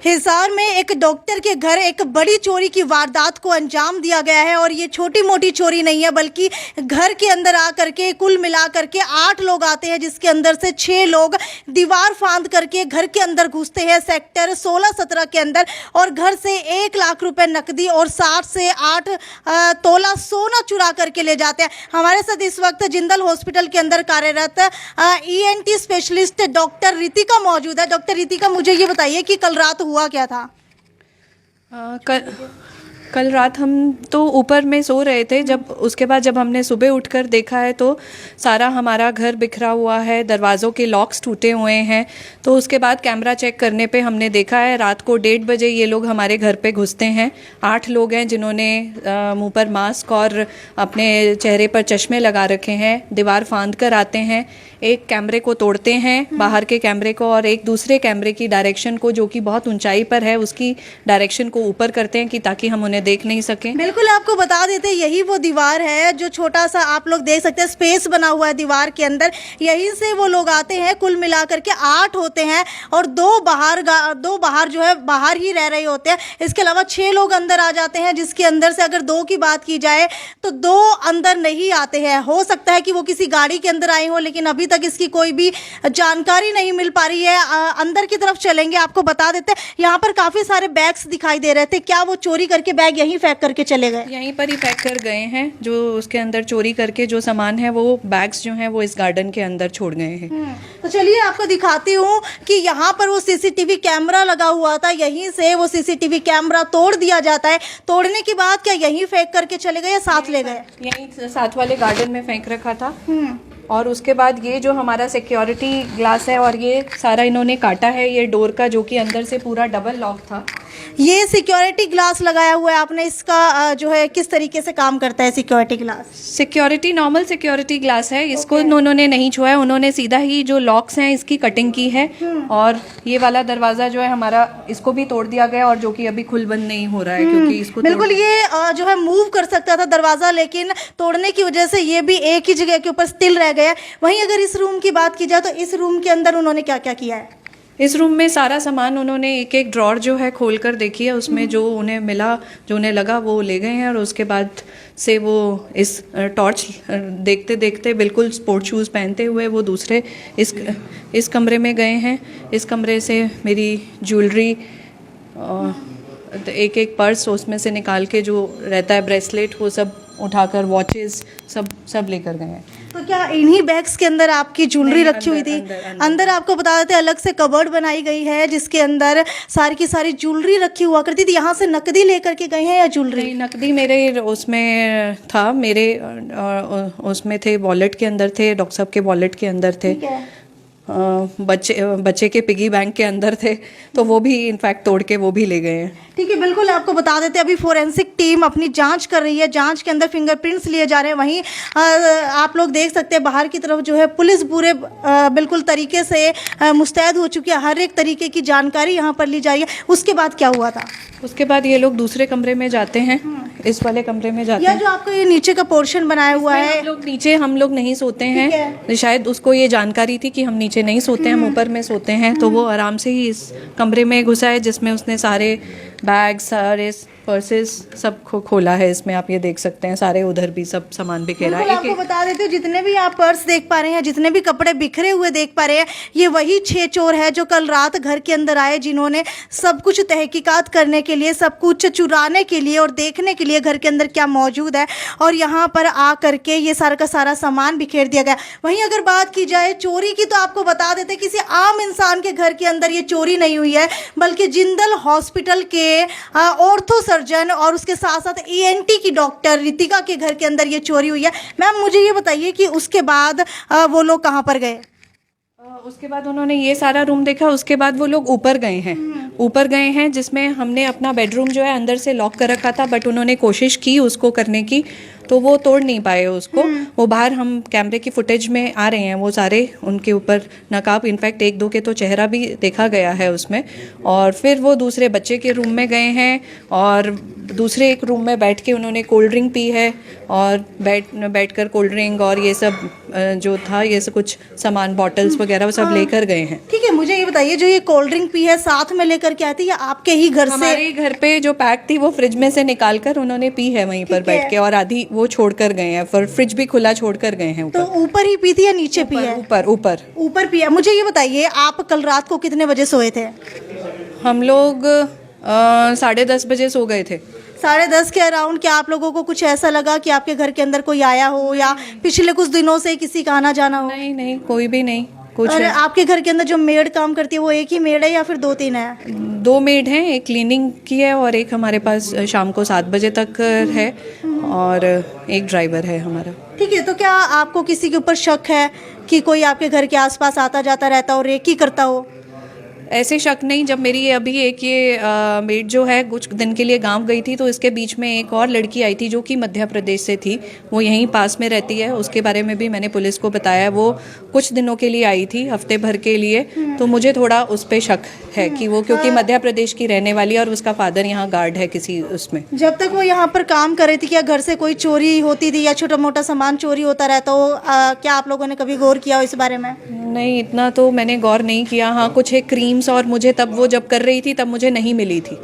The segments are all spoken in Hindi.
हिसार में एक डॉक्टर के घर एक बड़ी चोरी की वारदात को अंजाम दिया गया है और ये छोटी मोटी चोरी नहीं है बल्कि घर के अंदर आकर के कुल मिला करके 8 लोग आते हैं, जिसके अंदर से 6 लोग दीवार फांद करके घर के अंदर घुसते हैं सेक्टर 16-17 के अंदर और घर से 1 लाख रुपए नकदी और 7 से 8 तोला सोना चुरा करके ले जाते हैं। हमारे साथ इस वक्त जिंदल हॉस्पिटल के अंदर कार्यरत ENT स्पेशलिस्ट डॉक्टर रितिका मौजूद है। डॉक्टर रितिका, मुझे ये बताइए कि कल रात हुआ क्या था? कल रात हम तो ऊपर में सो रहे थे, उसके बाद जब हमने सुबह उठकर देखा है तो सारा हमारा घर बिखरा हुआ है, दरवाज़ों के लॉक्स टूटे हुए हैं। तो उसके बाद कैमरा चेक करने पे हमने देखा है रात को 1:30 बजे ये लोग हमारे घर पे घुसते हैं। 8 लोग हैं जिन्होंने मुंह पर मास्क और अपने चेहरे पर चश्मे लगा रखे हैं, दीवार फांद कर आते हैं, एक कैमरे को तोड़ते हैं, बाहर के कैमरे को, और एक दूसरे कैमरे की डायरेक्शन को, जो कि बहुत ऊंचाई पर है, उसकी डायरेक्शन को ऊपर करते हैं कि ताकि हम उन्हें देख नहीं सकें। बिल्कुल, आपको बता देते यही वो दीवार है जो छोटा सा आप लोग देख सकते हैं स्पेस बना हुआ है दीवार के अंदर, यहीं से वो लोग आते हैं। कुल मिलाकर के 8 होते हैं और 2 बाहर जो है बाहर ही रह रहे होते हैं। इसके अलावा 6 लोग अंदर आ जाते हैं, जिसके अंदर से अगर 2 की बात की जाए तो 2 अंदर नहीं आते हैं। हो सकता है कि वो किसी गाड़ी के अंदर आए हो, लेकिन अभी तक इसकी कोई भी जानकारी नहीं मिल पा रही है। अंदर की तरफ चलेंगे, आपको बता देते हैं यहाँ पर काफ़ी सारे बैग्स दिखाई दे रहे थे। क्या वो चोरी करके बैग यहीं पैक करके चले गए? यहीं पर ही पैक कर गए हैं। जो उसके अंदर चोरी करके जो सामान है, वो बैग्स जो हैं वो इस गार्डन के अंदर छोड़ गए हैं। तो चलिए आपको दिखाती हूँ कि यहाँ पर वो CCTV कैमरा लगा हुआ था, यहीं से वो CCTV कैमरा तोड़ दिया जाता है। तोड़ने के बाद क्या यहीं फेंक करके चले गए या साथ ले गए? यहीं साथ वाले गार्डन में फेंक रखा था। और उसके बाद ये जो हमारा सिक्योरिटी ग्लास है और ये सारा इन्होंने काटा है, ये डोर का, जो कि अंदर से पूरा डबल लॉक था। ये सिक्योरिटी ग्लास लगाया हुआ है आपने, इसका जो है किस तरीके से काम करता है security glass? Security normal security glass है, इसको उन्होंने नहीं छुआ है, उन्होंने सीधा ही जो लॉक्स हैं इसकी कटिंग की है। और ये वाला दरवाज़ा जो है हमारा, इसको भी तोड़ दिया गया और जो कि अभी खुल बंद नहीं हो रहा है क्योंकि इसको बिल्कुल ये जो है मूव कर सकता था दरवाज़ा, लेकिन तोड़ने की वजह से ये भी एक ही जगह के ऊपर स्टिल रह गया। वहीं अगर इस रूम की बात की जाए तो इस रूम के अंदर उन्होंने क्या क्या किया है? इस रूम में सारा सामान उन्होंने एक एक ड्रॉर जो है खोल कर देखी है, उसमें जो उन्हें मिला, जो उन्हें लगा, वो ले गए हैं। और उसके बाद से वो इस टॉर्च देखते देखते बिल्कुल स्पोर्ट शूज़ पहनते हुए वो दूसरे इस कमरे में गए हैं। इस कमरे से मेरी ज्वेलरी, एक एक पर्स उसमें से निकाल के जो रहता है ब्रेसलेट, वो सब उठाकर, वॉचेस सब लेकर गए हैं। तो क्या इन्हीं बैग्स के अंदर आपकी ज्वेलरी रखी हुई थी? अंदर आपको बता देते अलग से कबर्ड बनाई गई है जिसके अंदर सारी की सारी ज्वेलरी रखी हुआ करती थी। यहाँ से नकदी लेकर के गए हैं या ज्वेलरी? नकदी मेरे उसमें था, मेरे उसमें थे, वॉलेट के अंदर थे, डॉक्टर साहब के वॉलेट के अंदर थे, बच्चे के पिगी बैंक के अंदर थे, तो वो भी इनफैक्ट तोड़ के वो भी ले गए हैं। ठीक है, बिल्कुल आपको बता देते अभी फोरेंसिक टीम अपनी जांच कर रही है, जांच के अंदर फिंगरप्रिंट्स लिए जा रहे हैं। वहीं आप लोग देख सकते हैं बाहर की तरफ जो है पुलिस पूरे बिल्कुल तरीके से मुस्तैद हो चुकी है, हर एक तरीके की जानकारी यहाँ पर ली जा रही है। उसके बाद क्या हुआ था? उसके बाद ये लोग दूसरे कमरे में जाते हैं, इस वाले कमरे में जाते हैं। जो आपका ये नीचे का पोर्शन बनाया हुआ है, हम लोग नहीं सोते हैं। शायद उसको ये जानकारी थी कि हम नीचे नहीं सोते हैं, हम ऊपर में सोते हैं, तो वो आराम से ही इस कमरे में घुसा है, जिसमें उसने सारे बैग, सारे पर्सेस सब खोला है। इसमें आप ये देख सकते हैं, सारे उधर भी सब सामान बिखेरा है। आपको बता देते हो जितने भी आप पर्स देख पा रहे हैं, जितने भी कपड़े बिखरे हुए देख पा रहे हैं, ये वही 6 चोर है जो कल रात घर के अंदर आए, जिन्होंने सब कुछ तहकीकात करने के लिए, सब कुछ चुराने के लिए और देखने के लिए घर के अंदर क्या मौजूद है, और यहाँ पर आ करके ये सारा का सारा सामान बिखेर दिया गया। वहीं अगर बात की जाए चोरी की, तो आपको बता देते किसी आम इंसान के घर के अंदर ये चोरी नहीं हुई है, बल्कि जिंदल हॉस्पिटल के ऑर्थो सर्जन और उसके साथ साथ ENT की डॉक्टर रितिका के घर के अंदर ये चोरी हुई है। मैम, मुझे ये बताइए कि उसके बाद वो लोग कहाँ पर गए? उसके बाद उन्होंने ये सारा रूम देखा, उसके बाद वो लोग ऊपर गए हैं, जिसमें हमने अपना बेडरूम जो है अंदर से लॉक कर रखा था, बट उन्होंने कोशिश की उसको करने की, तो वो तोड़ नहीं पाए उसको। वो बाहर हम कैमरे की फुटेज में आ रहे हैं, वो सारे उनके ऊपर नकाब, इनफैक्ट एक दो के तो चेहरा भी देखा गया है उसमें। और फिर वो दूसरे बच्चे के रूम में गए हैं और दूसरे एक रूम में बैठ के उन्होंने कोल्ड ड्रिंक पी है और बैठकर कोल्ड ड्रिंक और ये सब जो था, ये सब कुछ सामान, बॉटल्स वगैरह वो सब लेकर गए हैं। ठीक है, मुझे ये बताइए, जो ये कोल्ड ड्रिंक पी है साथ में लेकर के आती है, आपके ही घर से? हमारे घर पे जो पैक थी वो फ्रिज में से निकाल कर उन्होंने पी है वहीं पर बैठ के, और आधी वो छोड़ कर गए हैं, फिर फ्रिज भी खुला छोड़ कर गए हैं। तो ऊपर ही पी थी या नीचे पी है? ऊपर ऊपर ऊपर पिया। मुझे ये बताइए, आप कल रात को कितने बजे सोए थे? हम लोग 10:30 बजे सो गए थे। 10:30 के अराउंड क्या आप लोगों को कुछ ऐसा लगा कि आपके घर के अंदर कोई आया हो, या पिछले कुछ दिनों से किसी का आना जाना हो? नहीं नहीं, कोई भी नहीं कुछ। और आपके घर के अंदर जो मेड काम करती है वो एक ही मेड है या फिर 2-3 है? 2 मेड हैं, एक क्लीनिंग की है और एक हमारे पास शाम को 7 बजे तक है, और एक ड्राइवर है हमारा। ठीक है, तो क्या आपको किसी के ऊपर शक है कि कोई आपके घर के आसपास आता जाता रहता हो, रेकी करता हो? ऐसे शक नहीं। जब मेरी अभी एक ये मेड जो है कुछ दिन के लिए गांव गई थी, तो इसके बीच में एक और लड़की आई थी जो कि मध्य प्रदेश से थी, वो यहीं पास में रहती है, उसके बारे में भी मैंने पुलिस को बताया। वो कुछ दिनों के लिए आई थी, हफ्ते भर के लिए, तो मुझे थोड़ा उस पर शक है कि वो, क्योंकि मध्य प्रदेश की रहने वाली है और उसका फादर यहाँ गार्ड है किसी उसमें। जब तक वो यहाँ पर काम कर रही थी, क्या घर से कोई चोरी होती थी या छोटा मोटा सामान चोरी होता रहता हो? क्या आप लोगों ने कभी गौर किया हो इस बारे में? नहीं, इतना तो मैंने गौर नहीं किया। हाँ, कुछ एक क्रीम्स, और मुझे तब वो जब कर रही थी तब मुझे नहीं मिली थी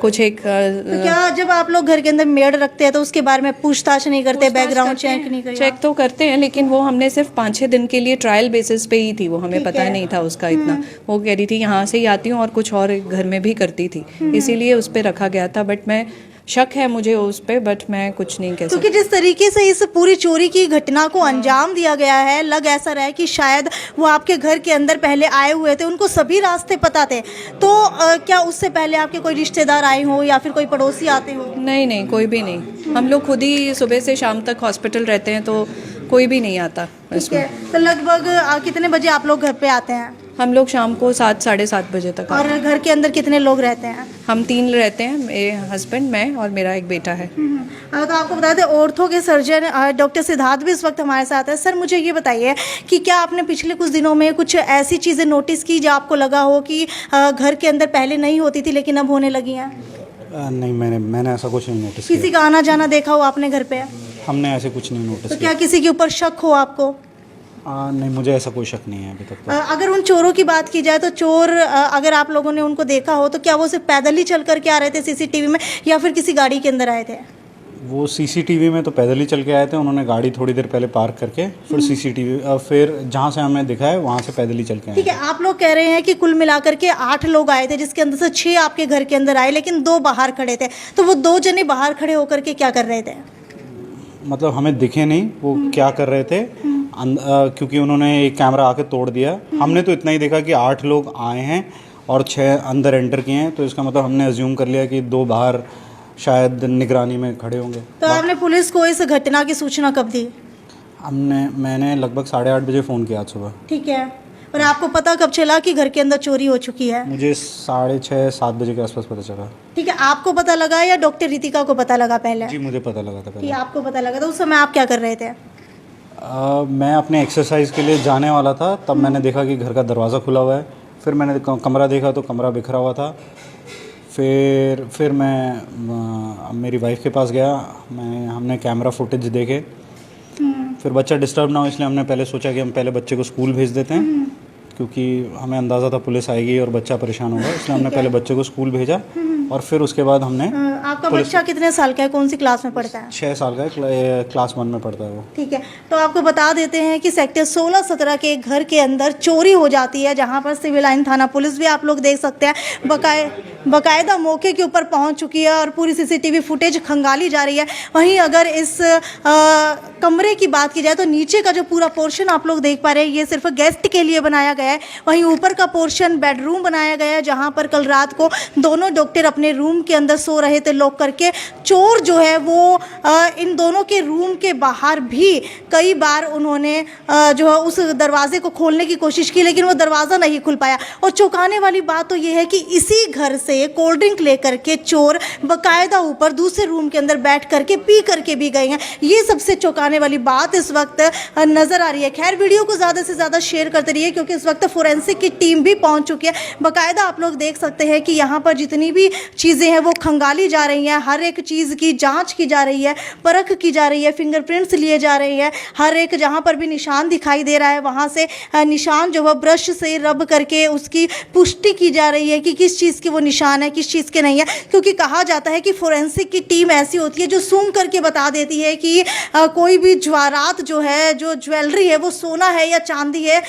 कुछ एक। तो क्या जब आप लोग घर के अंदर मेड रखते हैं तो उसके बारे में पूछताछ नहीं करते, बैकग्राउंड चेक नहीं करते? चेक तो करते हैं, लेकिन वो हमने सिर्फ 5-6 दिन के लिए ट्रायल बेसिस पे ही थी, वो हमें पता नहीं था उसका इतना। वो कह रही थी यहाँ से ही आती हूँ और कुछ और घर में भी करती थी, इसीलिए उस पर रखा गया था। बट मैं, शक है मुझे उस पे, बट मैं कुछ नहीं कह सकती। क्योंकि जिस तरीके से इस पूरी चोरी की घटना को अंजाम दिया गया है, लग ऐसा रहा है कि शायद वो आपके घर के अंदर पहले आए हुए थे, उनको सभी रास्ते पता थे। तो क्या उससे पहले आपके कोई रिश्तेदार आए हों या फिर कोई पड़ोसी आते हो? नहीं नहीं, कोई भी नहीं। हम लोग खुद ही सुबह से शाम तक हॉस्पिटल रहते हैं, तो कोई भी नहीं आता इसमें। तो लगभग कितने बजे आप लोग घर पे आते हैं? हम लोग शाम को 7-7:30 बजे तक। और घर के अंदर कितने लोग रहते हैं? हम 3 रहते हैं, मेरे हस्बैंड, मैं और मेरा एक बेटा है। तो आपको बता दें, ऑर्थो के सर्जन डॉक्टर सिद्धार्थ भी इस वक्त हमारे साथ है। सर, मुझे ये बताइए कि क्या आपने पिछले कुछ दिनों में कुछ ऐसी चीज़ें नोटिस की जो आपको लगा हो कि घर के अंदर पहले नहीं होती थी लेकिन अब होने लगी हैं? नहीं, मैंने ऐसा कुछ नहीं नोटिस किया। किसी का आना जाना देखा हो आपने घर पे? हमने ऐसे कुछ नहीं नोटिस तो किया। क्या किसी के ऊपर शक हो आपको? नहीं, मुझे ऐसा कोई शक नहीं है अभी तक तो। अगर उन चोरों की बात की जाए तो चोर, अगर आप लोगों ने उनको देखा हो तो क्या वो सिर्फ पैदल ही चल करके आ रहे थे सीसीटीवी में, या फिर किसी गाड़ी के अंदर आए थे? वो सीसीटीवी में तो पैदल ही चल के आए थे। उन्होंने गाड़ी थोड़ी देर पहले पार्क करके फिर सीसीटीवी, फिर जहाँ से हमें दिखा है वहाँ से पैदल ही चल के आए। ठीक है, आप लोग कह रहे हैं कि कुल मिलाकर के 8 लोग आए थे, जिसके अंदर से 6 आपके घर के अंदर आए, लेकिन 2 बाहर खड़े थे। तो वो 2 जने बाहर खड़े होकर के क्या कर रहे थे? मतलब हमें दिखे नहीं वो क्या कर रहे थे, क्योंकि उन्होंने एक कैमरा आके तोड़ दिया। हमने तो इतना ही देखा कि 8 लोग आए हैं और 6 अंदर एंटर किए हैं, तो इसका मतलब हमने अज्यूम कर लिया कि 2 बाहर शायद निगरानी में खड़े होंगे। तो आपने पुलिस को इस घटना की सूचना कब दी? मैंने लगभग 8:30 बजे फ़ोन किया आज सुबह। ठीक है, और आपको पता कब चला कि घर के अंदर चोरी हो चुकी है? मुझे 6:30-7 बजे के आसपास पता चला। ठीक है, आपको पता लगा या डॉक्टर रितिका को पता लगा पहले? जी, मुझे पता लगा था पहले। ठीक, आपको पता लगा। तो उस समय आप क्या कर रहे थे? मैं अपने एक्सरसाइज के लिए जाने वाला था, तब मैंने देखा कि घर का दरवाज़ा खुला हुआ है। फिर मैंने कमरा देखा तो कमरा बिखरा हुआ था। फिर मैं मेरी वाइफ के पास गया, हमने कैमरा फुटेज देखे। फिर बच्चा डिस्टर्ब ना हो इसलिए हमने पहले सोचा कि हम पहले बच्चे को स्कूल भेज देते हैं, क्योंकि हमें अंदाज़ा था पुलिस आएगी और बच्चा परेशान होगा, इसलिए हमने पहले बच्चे को स्कूल भेजा और फिर उसके बाद हमने। आपका बच्चा कितने साल का है, कौन सी क्लास में पढ़ता है? 6 साल का है, क्लास 1 में पढ़ता है वो। ठीक है, तो आपको बता देते हैं कि सेक्टर 16-17 के एक घर के अंदर चोरी हो जाती है, जहां पर सिविल लाइन थाना पुलिस भी आप लोग देख सकते हैं बकायदा मौके के ऊपर पहुंच चुकी है और पूरी सीसीटीवी फुटेज खंगाली जा रही है। वहीं अगर इस कमरे की बात की जाए तो नीचे का जो पूरा पोर्शन आप लोग देख पा रहे हैं ये सिर्फ गेस्ट के लिए बनाया गया है। वहीं ऊपर का पोर्शन बेडरूम बनाया गया है, जहां पर कल रात को दोनों डॉक्टर अपने रूम के अंदर सो रहे थे लॉक करके। चोर जो है वो इन दोनों के रूम के बाहर भी कई बार उन्होंने जो है उस दरवाजे को खोलने की कोशिश की, लेकिन वो दरवाज़ा नहीं खुल पाया। और चौंकाने वाली बात तो ये है कि इसी घर से कोल्ड ड्रिंक लेकर के चोर बाकायदा ऊपर दूसरे रूम के अंदर बैठ करके पी करके भी गए हैं। ये सबसे चौंकाने वाली बात इस वक्त नज़र आ रही है। खैर, वीडियो को ज़्यादा से ज़्यादा शेयर करते रहिए, क्योंकि इस वक्त फोरेंसिक की टीम भी पहुंच चुकी है। बाकायदा आप लोग देख सकते हैं कि यहाँ पर जितनी भी चीज़ें हैं वो खंगाली जा रही हैं, हर एक चीज़ की जांच की जा रही है, परख की जा रही है, फिंगरप्रिंट्स लिए जा रहे हैं। हर एक जहाँ पर भी निशान दिखाई दे रहा है वहाँ से निशान जो है ब्रश से रब करके उसकी पुष्टि की जा रही है कि किस चीज़ के वो निशान है, किस चीज़ के नहीं है। क्योंकि कहा जाता है कि फोरेंसिक की टीम ऐसी होती है जो सूंघ करके बता देती है कि कोई भी ज्वारात जो है, जो ज्वेलरी है वो सोना है या चांदी है।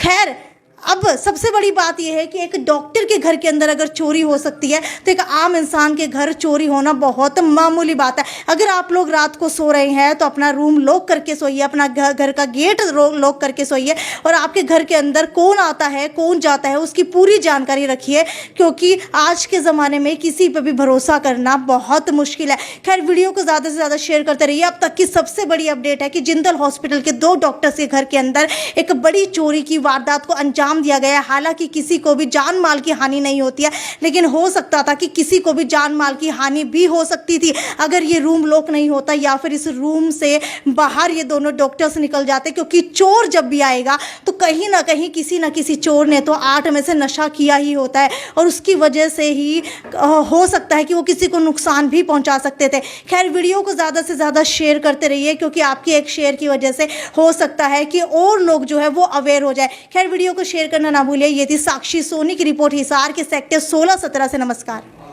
खैर, अब सबसे बड़ी बात यह है कि एक डॉक्टर के घर के अंदर अगर चोरी हो सकती है तो एक आम इंसान के घर चोरी होना बहुत मामूली बात है। अगर आप लोग रात को सो रहे हैं तो अपना रूम लॉक करके सोइए, अपना घर का गेट लॉक करके सोइए, और आपके घर के अंदर कौन आता है कौन जाता है उसकी पूरी जानकारी रखिए, क्योंकि आज के ज़माने में किसी पर भी भरोसा करना बहुत मुश्किल है। खैर, वीडियो को ज़्यादा से ज़्यादा शेयर करते रहिए। अब तक की सबसे बड़ी अपडेट है कि जिंदल हॉस्पिटल के 2 डॉक्टर्स के घर के अंदर एक बड़ी चोरी की वारदात को अंजाम दिया गया है। हालांकि किसी को भी जान माल की हानि नहीं होती है, लेकिन हो सकता था कि किसी को भी जान माल की हानि भी हो सकती थी अगर ये रूम लॉक नहीं होता, या फिर इस रूम से बाहर ये दोनों डॉक्टर्स निकल जाते। क्योंकि चोर जब भी आएगा तो कहीं ना कहीं किसी ना किसी चोर ने तो 8 में से नशा किया ही होता है, और उसकी वजह से ही हो सकता है कि वो किसी को नुकसान भी पहुंचा सकते थे। खैर, वीडियो को ज़्यादा से ज़्यादा शेयर करते रहिए, क्योंकि आपकी एक शेयर की वजह से हो सकता है कि और लोग जो है वो अवेयर हो जाए। खैर, वीडियो को शेयर करना ना भूलिए। ये थी साक्षी सोनी की रिपोर्ट हिसार के सेक्टर 16-17 से। नमस्कार।